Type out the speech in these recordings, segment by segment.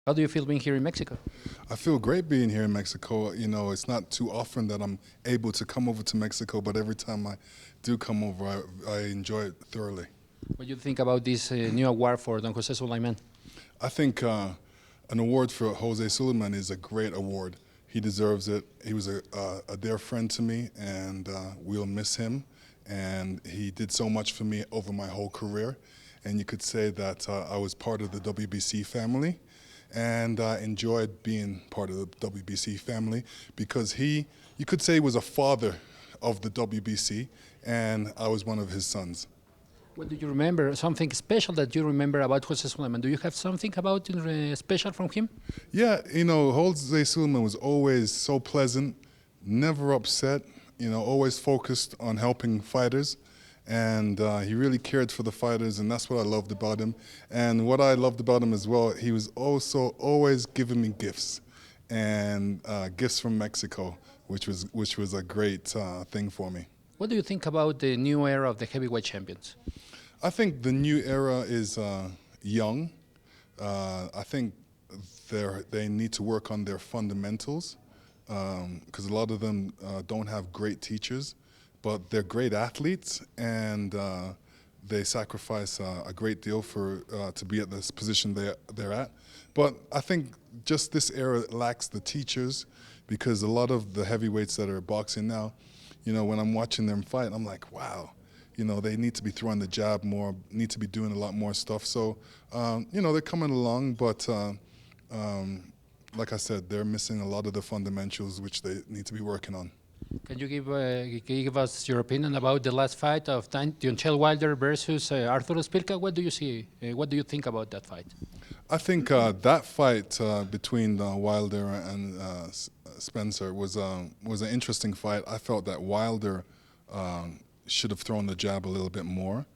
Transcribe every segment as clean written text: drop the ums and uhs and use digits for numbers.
How do you feel being here in Mexico? I feel great being here in Mexico. You know, it's not too often that I'm able to come over to Mexico, but every time I do come over, I enjoy it thoroughly. What do you think about this new award for Don Jose Sulaiman? I think an award for Jose Sulaiman is a great award. He deserves it. He was a dear friend to me, and we'll miss him. And he did so much for me over my whole career. And you could say that I was part of the WBC family. And I enjoyed being part of the WBC family because you could say he was a father of the WBC, and I was one of his sons. What do you remember? Something special that you remember about Jose Sulaiman? Do you have something about special from him? Yeah, you know, Jose Sulaiman was always so pleasant, never upset, you know, always focused on helping fighters. And he really cared for the fighters, and that's what I loved about him. And what I loved about him as well, he was also always giving me gifts, and gifts from Mexico, which was a great thing for me. What do you think about the new era of the heavyweight champions? I think the new era is young. I think they need to work on their fundamentals because a lot of them don't have great teachers. But they're great athletes, and they sacrifice a great deal to be at this position they're at. But I think just this era lacks the teachers, because a lot of the heavyweights that are boxing now, you know, when I'm watching them fight, I'm like, wow, you know, they need to be throwing the jab more, need to be doing a lot more stuff. So, you know, they're coming along, but like I said, they're missing a lot of the fundamentals which they need to be working on. Can you give us your opinion about the last fight of Deontay Wilder versus Arthur Spilka? What do you see? What do you think about that fight? I think that fight between Wilder and Spencer was an interesting fight. I felt that Wilder should have thrown the jab a little bit more,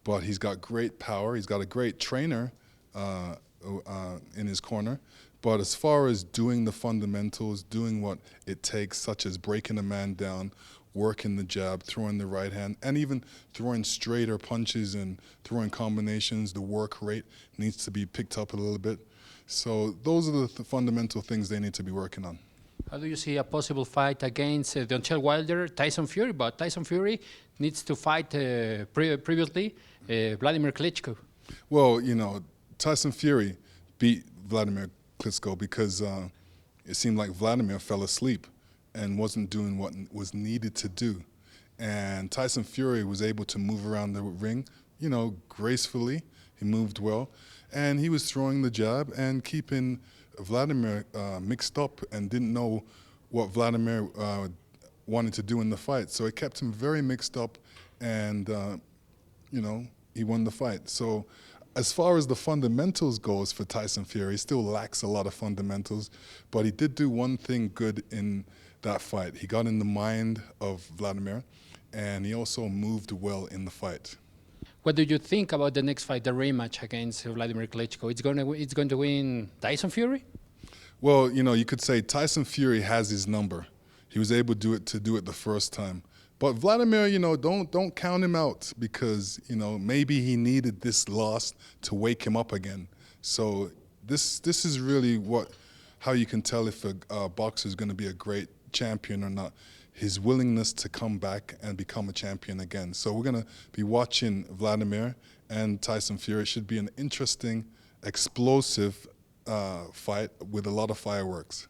but he's got great power. He's got a great trainer in his corner. But as far as doing the fundamentals, doing what it takes, such as breaking a man down, working the jab, throwing the right hand, and even throwing straighter punches and throwing combinations, the work rate needs to be picked up a little bit. So those are the fundamental things they need to be working on. How do you see a possible fight against Deontay Wilder, Tyson Fury? But Tyson Fury needs to fight previously Vladimir Klitschko. Well, you know, Tyson Fury beat Vladimir Klitschko because it seemed like Vladimir fell asleep and wasn't doing what was needed to do. And Tyson Fury was able to move around the ring, you know, gracefully. He moved well. And he was throwing the jab and keeping Vladimir mixed up and didn't know what Vladimir wanted to do in the fight. So it kept him very mixed up, and, you know, he won the fight. So as far as the fundamentals goes for Tyson Fury, he still lacks a lot of fundamentals, but he did do one thing good in that fight. He got in the mind of Vladimir, and he also moved well in the fight. What do you think about the next fight, the rematch against Vladimir Klitschko? It's going to win Tyson Fury? Well, you know, you could say Tyson Fury has his number. He was able to do it the first time. But Vladimir, you know, don't count him out, because, you know, maybe he needed this loss to wake him up again. So this is really how you can tell if a boxer is going to be a great champion or not. His willingness to come back and become a champion again. So we're going to be watching Vladimir and Tyson Fury. It should be an interesting, explosive fight with a lot of fireworks.